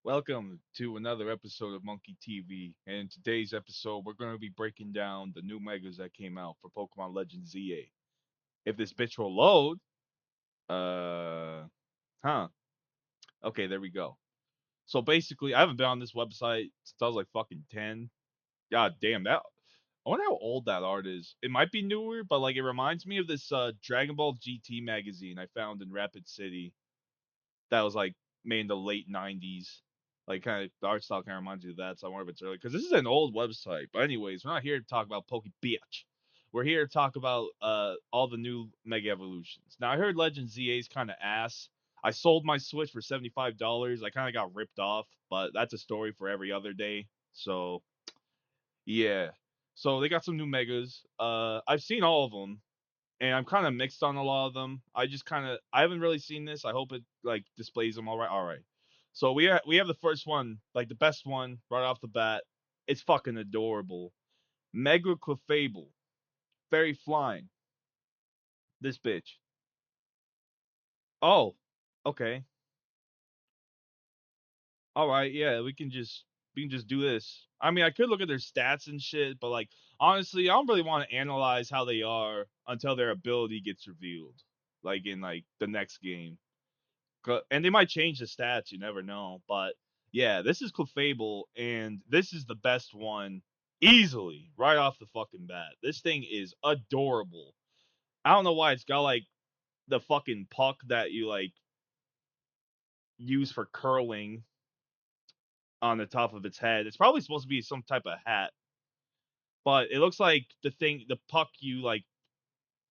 Welcome to another episode of Monke-TV. And in today's episode, we're going to be breaking down the new megas that came out for Pokemon Legends ZA. If this bitch will load, uh, huh. Okay, there we go. So basically, I haven't been on this website since I was like fucking 10. God damn, that. I wonder how old that art is. It might be newer, but like it reminds me of this Dragon Ball GT magazine I found in Rapid City that was like made in the late '90s. Like kind of the art style kind of reminds you of that. So I wonder if it's early because this is an old website. But anyways, we're not here to talk about Poke Bitch. We're here to talk about all the new Mega Evolutions. Now I heard Legend ZA's kind of ass. I sold my Switch for $75. I kind of got ripped off, but that's a story for every other day. So yeah. So they got some new megas. I've seen all of them and I'm kind of mixed on a lot of them. I haven't really seen this. I hope it like displays them all right. All right. So we have the first one, like the best one right off the bat. It's fucking adorable. Mega Clefable, fairy flying. This bitch. Oh, okay. All right. Yeah, we can just do this. I mean, I could look at their stats and shit, but like honestly, I don't really want to analyze how they are until their ability gets revealed, like in like the next game. And they might change the stats. You never know. But yeah, this is Clefable, and this is the best one easily right off the fucking bat. This thing is adorable. I don't know why it's got like the fucking puck that you like use for curling on the top of its head. It's probably supposed to be some type of hat, but it looks like the puck you like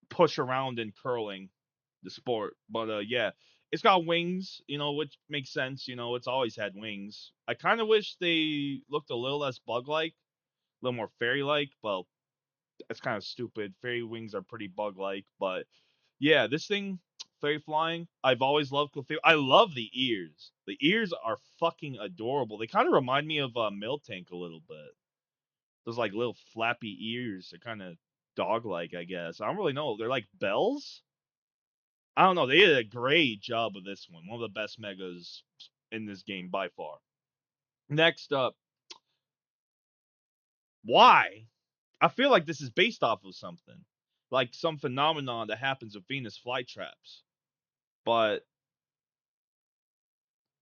push around in curling, the sport. But yeah, it's got wings, which makes sense. It's always had wings. I kind of wish they looked a little less bug-like, a little more fairy-like. Well, that's kind of stupid. Fairy wings are pretty bug-like, but yeah, this thing, fairy flying. I've always loved Clefairy. I love the ears. The ears are fucking adorable. They kind of remind me of Miltank a little bit. Those like little flappy ears. They're kind of dog-like, I guess. I don't really know. They're like bells. I don't know. They did a great job with this one. One of the best megas in this game by far. Next up, why? I feel like this is based off of something, like some phenomenon that happens with Venus flytraps. But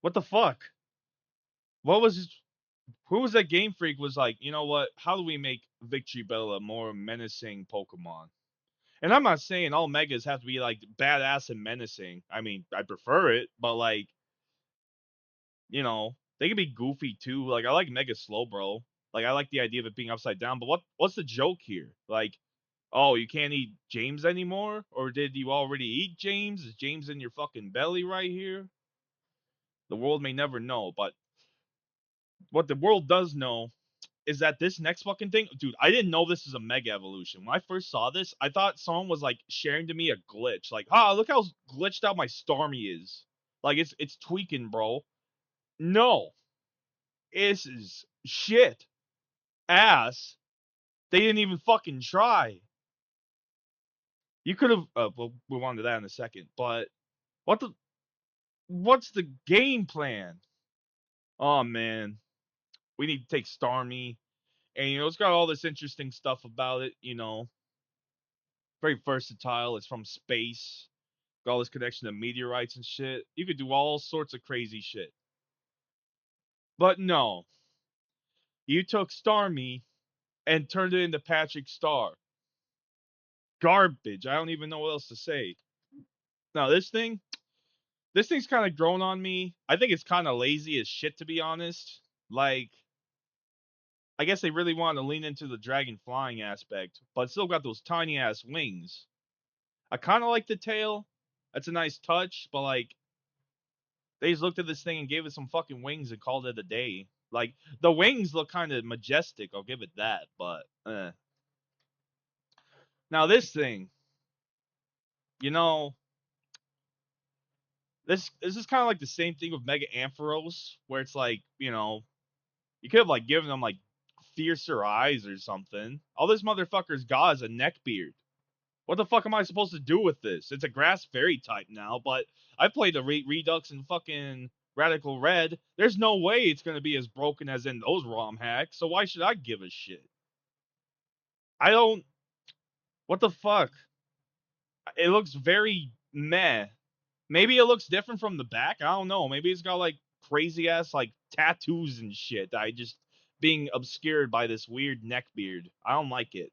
what the fuck? What was who was that Game Freak was like? You know what? How do we make Victory Bella a more menacing Pokemon? And I'm not saying all megas have to be like badass and menacing. I mean, I prefer it, but like they can be goofy too. Like I like Mega Slowbro. Like I like the idea of it being upside down. But what's the joke here? Like, oh, you can't eat James anymore, or did you already eat James? Is James in your fucking belly right here? The world may never know, but what the world does know is that this next fucking thing, dude, I didn't know this is a mega evolution. When I first saw this, I thought someone was like sharing to me a glitch. Like, look how glitched out my Starmie is. Like it's tweaking, bro. No, this is shit. Ass. They didn't even fucking try. You could have. We'll move on to that in a second. But what the? What's the game plan? Oh man, we need to take Starmie, and it's got all this interesting stuff about it. Very versatile. It's from space. Got all this connection to meteorites and shit. You could do all sorts of crazy shit. But no, you took Starmie and turned it into Patrick Star. Garbage. I don't even know what else to say. Now this thing's kind of grown on me. I think it's kind of lazy as shit, to be honest. Like, I guess they really wanted to lean into the dragon flying aspect, but still got those tiny ass wings. I kind of like the tail. That's a nice touch, but like, they just looked at this thing and gave it some fucking wings and called it a day. Like, the wings look kind of majestic. I'll give it that, but now this thing, you know, this is kind of like the same thing with Mega Ampharos, where it's like, you could have like given them like fiercer eyes or something. All this motherfucker's got is a neck beard. What the fuck am I supposed to do with this? It's a grass fairy type now, but I played the Redux and fucking Radical Red, there's no way it's gonna be as broken as in those ROM hacks. So why should I give a shit? I don't. What the fuck? It looks very meh. Maybe it looks different from the back. I don't know. Maybe it's got like crazy ass like tattoos and shit that I just being obscured by this weird neck beard. I don't like it.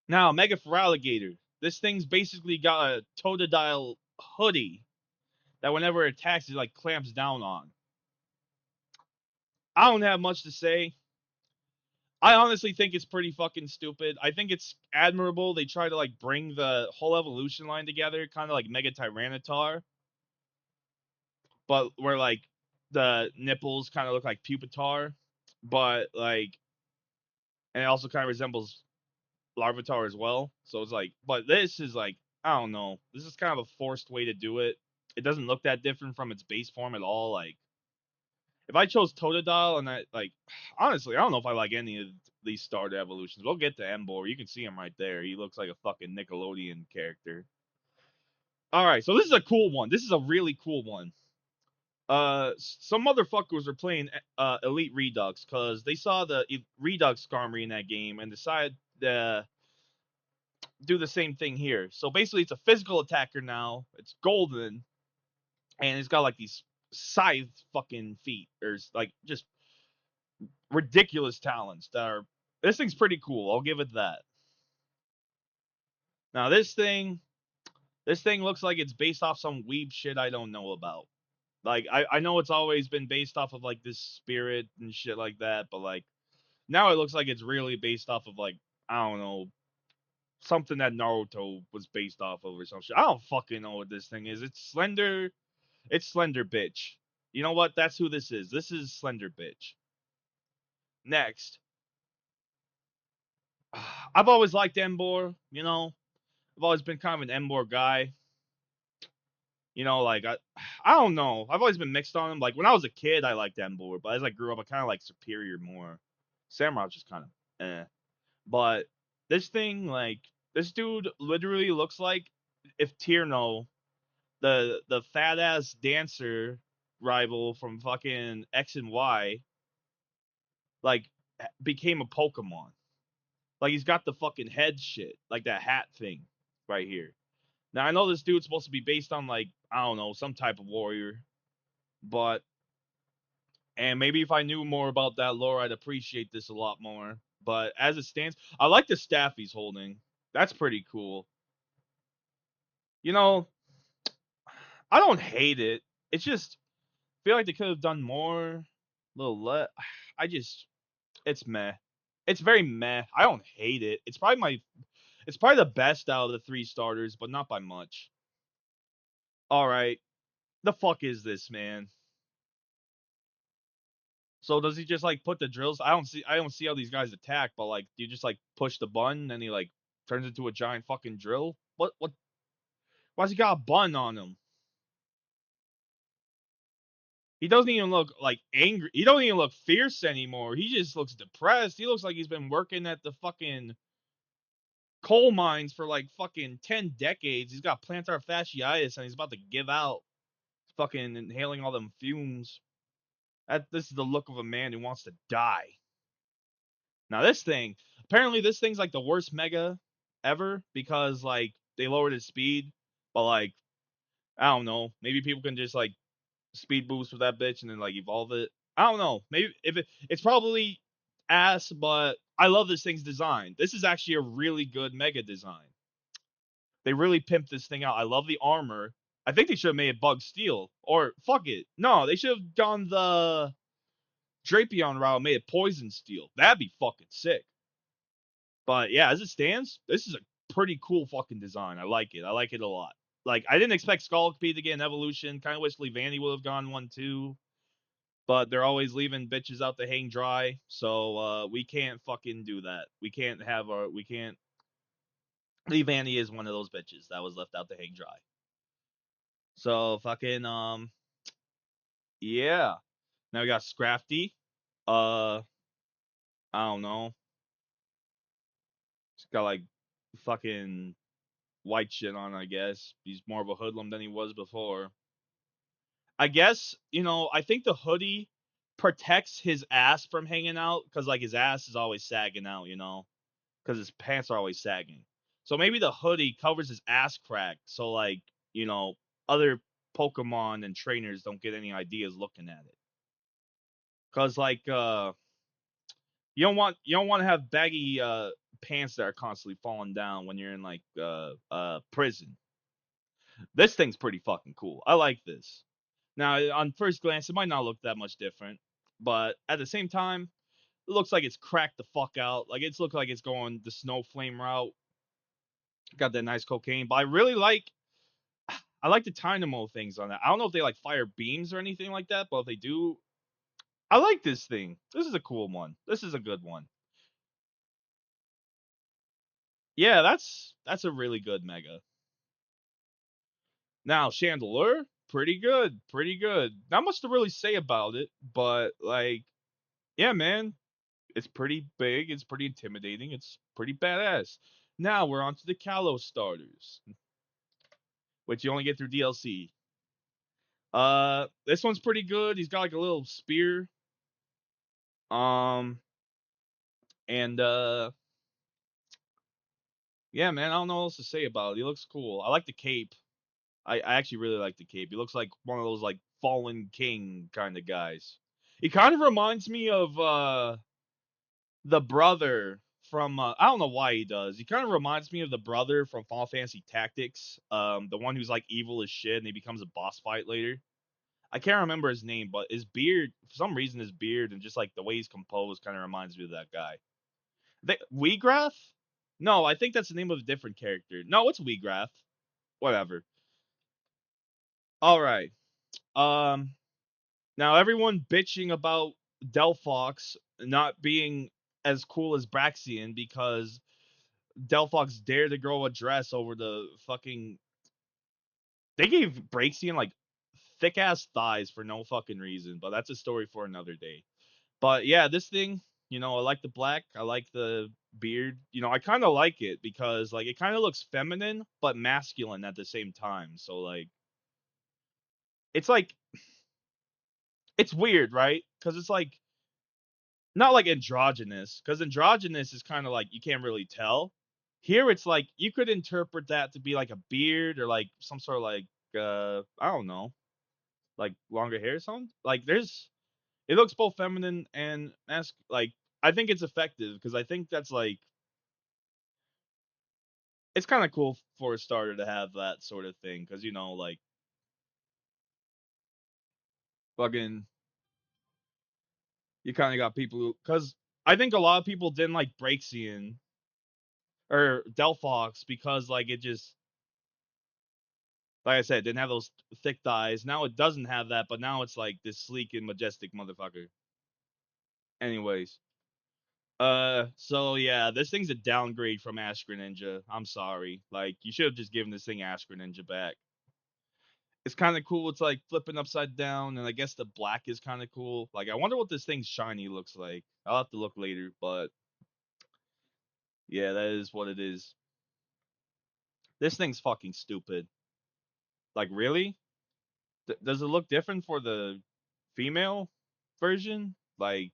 Now, Mega for Alligator. This thing's basically got a Totodile hoodie that whenever it attacks, it like clamps down on. I don't have much to say. I honestly think it's pretty fucking stupid. I think it's admirable they try to like bring the whole evolution line together, kind of like Mega Tyranitar, but where like the nipples kind of look like Pupitar, but like, and it also kind of resembles Larvitar as well. So it's like, but this is like, I don't know. This is kind of a forced way to do it. It doesn't look that different from its base form at all. Like, if I chose Totodile and I like, honestly, I don't know if I like any of these starter evolutions. We'll get to Emboar. You can see him right there. He looks like a fucking Nickelodeon character. All right, so this is a cool one. This is a really cool one. Some motherfuckers were playing Elite Redux because they saw the Redux Skarmory in that game and decided to do the same thing here. So basically, it's a physical attacker now. It's golden, and it's got like these scythe fucking feet, or like just ridiculous talents that are. This thing's pretty cool. I'll give it that. Now this thing looks like it's based off some weeb shit I don't know about. Like I know it's always been based off of like this spirit and shit like that, but like now it looks like it's really based off of like I don't know something that Naruto was based off of or some shit. I don't fucking know what this thing is. It's Slender. It's Slender Bitch. You know what? That's who this is. This is Slender Bitch. Next, I've always liked Embor. You know, I've always been kind of an Embor guy. You know, like I don't know. I've always been mixed on him. Like when I was a kid, I liked Embor, but as I grew up, I kind of like Superior more. Samurai's just kind of eh. But this thing, like this dude, literally looks like if Tierno, the fat ass dancer rival from fucking X and Y, like became a Pokemon. Like he's got the fucking head shit, like that hat thing right here. Now I know this dude's supposed to be based on like I don't know some type of warrior, but and maybe if I knew more about that lore, I'd appreciate this a lot more. But as it stands, I like the staff he's holding. That's pretty cool. You know, I don't hate it. It's just I feel like they could have done more. A little I just it's meh. It's very meh. I don't hate it. It's probably the best out of the three starters, but not by much. All right. The fuck is this, man? So does he just like put the drills? I don't see how these guys attack, but like do you just like push the button and he like turns into a giant fucking drill? What why's he got a bun on him? He doesn't even look like angry. He don't even look fierce anymore. He just looks depressed. He looks like he's been working at the fucking coal mines for like fucking 10 decades. He's got plantar fasciitis and he's about to give out. Fucking inhaling all them fumes. This is the look of a man who wants to die. Now this thing, apparently this thing's like the worst mega ever because like they lowered its speed, but like I don't know, maybe people can just like speed boost with that bitch and then like evolve it. I don't know. Maybe if it's probably ass, but I love this thing's design. This is actually a really good mega design. They really pimped this thing out. I love the armor. I think they should have made it bug steel or fuck it. No, they should have gone the Drapion route and made it poison steel. That'd be fucking sick. But yeah, as it stands, this is a pretty cool fucking design. I like it. I like it a lot. Like I didn't expect Skulkpede to get an evolution. Kind of wish Leavanny would have gone one too. But they're always leaving bitches out to hang dry. So we can't fucking do that. We can't Leavanny is one of those bitches that was left out to hang dry. So fucking yeah. Now we got Scrafty. I don't know. He's got like fucking white shit on, I guess. He's more of a hoodlum than he was before. I guess, I think the hoodie protects his ass from hanging out because like his ass is always sagging out, because his pants are always sagging. So maybe the hoodie covers his ass crack, so like you know other Pokemon and trainers don't get any ideas looking at it. Cause like you don't want to have baggy pants that are constantly falling down when you're in like prison. This thing's pretty fucking cool. I like this. Now on first glance, it might not look that much different, but at the same time, it looks like it's cracked the fuck out. Like it's looked like it's going the snow flame route. Got that nice cocaine, but I like the dynamo things on that. I don't know if they like fire beams or anything like that, but if they do, I like this thing. This is a cool one. This is a good one. Yeah, that's a really good mega. Now Chandelure, pretty good, pretty good. Not much to really say about it, but like, yeah, man, it's pretty big. It's pretty intimidating. It's pretty badass. Now we're on to the Kalos starters, which you only get through DLC. This one's pretty good. He's got like a little spear. Um, and yeah, man, I don't know what else to say about it. He looks cool. I like the cape. I actually really like the cape. He looks like one of those like fallen king kind of guys. He kind of reminds me of the brother from I don't know why he does. He kind of reminds me of the brother from Final Fantasy Tactics. The one who's like evil as shit and he becomes a boss fight later. I can't remember his name, but his beard, for some reason, his beard and just like the way he's composed kind of reminds me of that guy. Wheagrath? No, I think that's the name of a different character. No, it's Wheagrath. Whatever. All right. Um. Now everyone bitching about Delphox not being as cool as Braxian because Delphox dared to grow a dress over the fucking. They gave Braxian like thick ass thighs for no fucking reason, but that's a story for another day. But yeah, this thing, I like the black. I like the beard. I kind of like it because like it kind of looks feminine but masculine at the same time. So like it's weird, right? Because it's like not like androgynous, because androgynous is kind of like you can't really tell. Here it's like you could interpret that to be like a beard or like some sort of like I don't know, like longer hair or something. Like it looks both feminine and like I think it's effective because I think that's like it's kind of cool for a starter to have that sort of thing because like fucking you kind of got people who because I think a lot of people didn't like Braxian or Delphox because like it just like I said, didn't have those thick thighs. Now it doesn't have that, but now it's like this sleek and majestic motherfucker. Anyways, so yeah, this thing's a downgrade from Ash Greninja. I'm sorry. Like you should have just given this thing Ash Greninja back. It's kind of cool. It's like flipping upside down, and I guess the black is kind of cool. Like I wonder what this thing's shiny looks like. I'll have to look later, but yeah, that is what it is. This thing's fucking stupid. Like really? Does it look different for the female version? Like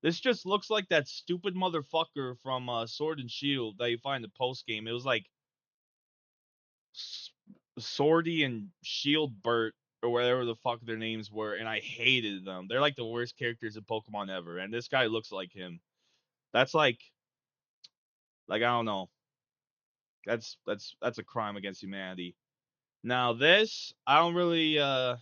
this just looks like that stupid motherfucker from Sword and Shield that you find in the post game. It was like Swordy and Shield Bert or whatever the fuck their names were, and I hated them. They're like the worst characters in Pokemon ever, and this guy looks like him. That's like I don't know. That's a crime against humanity. Now this, I don't really I've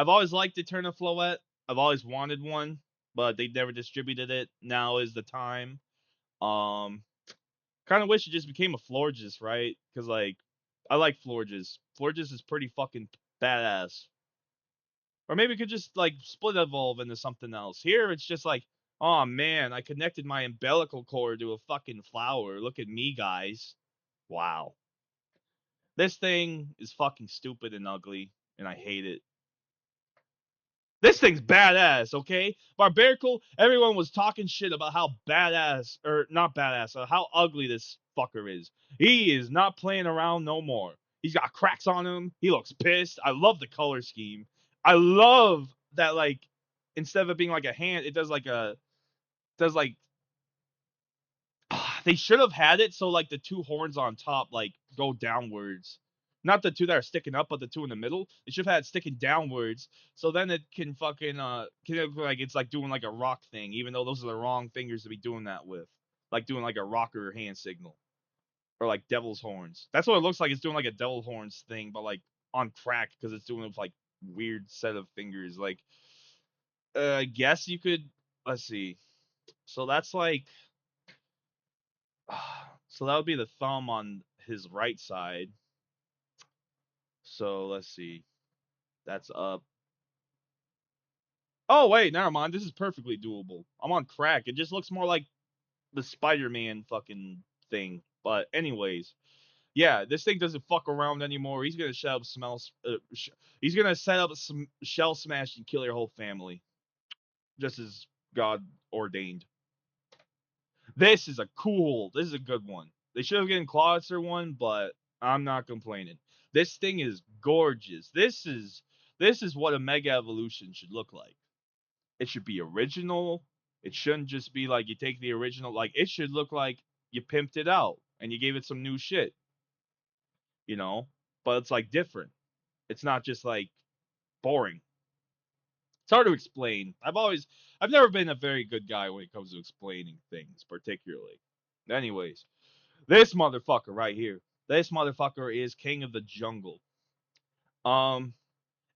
always liked Eterna Floette. I've always wanted one, but they never distributed it. Now is the time. Um kind of wish it just became a Florges, right? Cuz like I like Florges. Florges is pretty fucking badass. Or maybe it could just like split evolve into something else. Here it's just like, oh man, I connected my umbilical cord to a fucking flower. Look at me, guys. Wow. This thing is fucking stupid and ugly, and I hate it. This thing's badass, okay? Barbarical, everyone was talking shit about how badass, or not badass, how ugly this fucker is. He is not playing around no more. He's got cracks on him. He looks pissed. I love the color scheme. I love that like instead of it being like a hand, it does like a does like they should have had it so like the two horns on top like go downwards. Not the two that are sticking up, but the two in the middle. It should have had it sticking downwards, so then it can fucking can look like it's like doing like a rock thing, even though those are the wrong fingers to be doing that with, like doing like a rocker hand signal or like devil's horns. That's what it looks like. It's doing like a devil horns thing, but like on crack because it's doing it with like weird set of fingers. Like, I guess you could. Let's see. So that's like so that would be the thumb on his right side. So let's see. That's up. Oh wait, never mind. This is perfectly doable. I'm on crack. It just looks more like the Spider-Man fucking thing. But anyways, yeah, this thing doesn't fuck around anymore. He's gonna set up he's gonna set up some shell smash and kill your whole family, just as God ordained. This is a cool. This is a good one. They should have given Clawitzer one, but I'm not complaining. This thing is gorgeous. This is what a Mega Evolution should look like. It should be original. It shouldn't just be like you take the original. Like it should look like you pimped it out and you gave it some new shit, you know. But it's like different. It's not just like boring. It's hard to explain. I've never been a very good guy when it comes to explaining things, particularly. Anyways, this motherfucker right here. This motherfucker is king of the jungle. Um,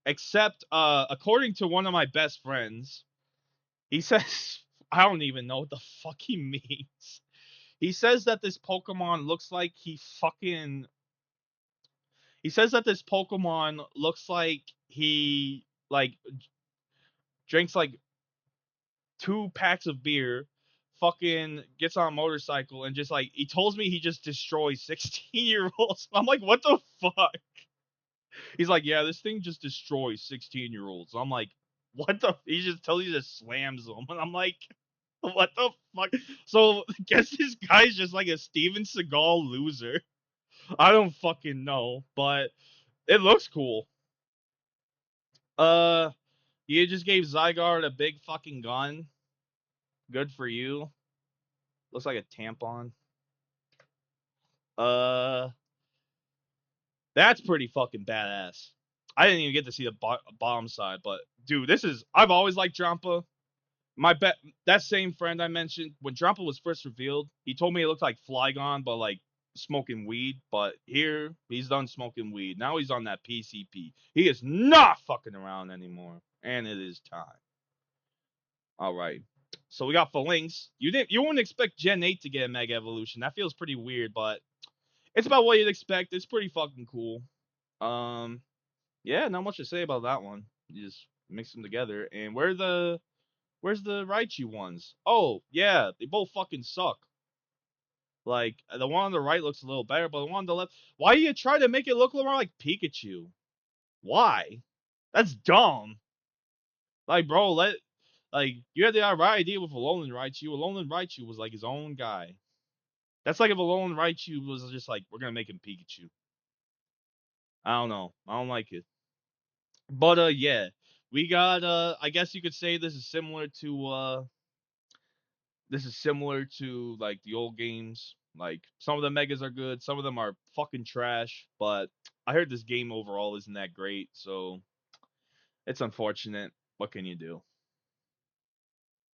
except according to one of my best friends, he says I don't even know what the fuck he means. He says that this Pokemon looks like he says that this Pokemon looks like he like drinks like 2 packs of beer, fucking gets on a motorcycle and just like he tells me he just destroys 16-year-olds. I'm like, what the fuck? He's like, yeah, this thing just destroys 16-year-olds. I'm like, what the? He just tells you just slams them, and I'm like, what the fuck? So I guess this guy's just like a Steven Seagal loser. I don't fucking know, but it looks cool. Uh, you just gave Zygarde a big fucking gun. Good for you. Looks like a tampon. Uh, that's pretty fucking badass. I didn't even get to see the bottom side, but dude, this is. I've always liked Drampa. My bet that same friend I mentioned when Drampa was first revealed, he told me it looked like Flygon, but like smoking weed. But here he's done smoking weed. Now he's on that PCP. He is not fucking around anymore, and it is time. All right. So we got Phalanx. You wouldn't expect Gen 8 to get a Mega Evolution. That feels pretty weird, but it's about what you'd expect. It's pretty fucking cool. Um, yeah, not much to say about that one. You just mix them together. And where's the Raichu ones? Oh, yeah, they both fucking suck. Like the one on the right looks a little better, but the one on the left, why do you try to make it look more like Pikachu? Why? That's dumb. Like, bro, you had the right idea with Alolan Raichu. Alolan Raichu was like his own guy. That's like if Alolan Raichu was just like, we're gonna make him Pikachu. I don't know. I don't like it. But yeah. We got I guess you could say this is similar to like the old games. Like some of the megas are good, some of them are fucking trash, but I heard this game overall isn't that great, so it's unfortunate. What can you do?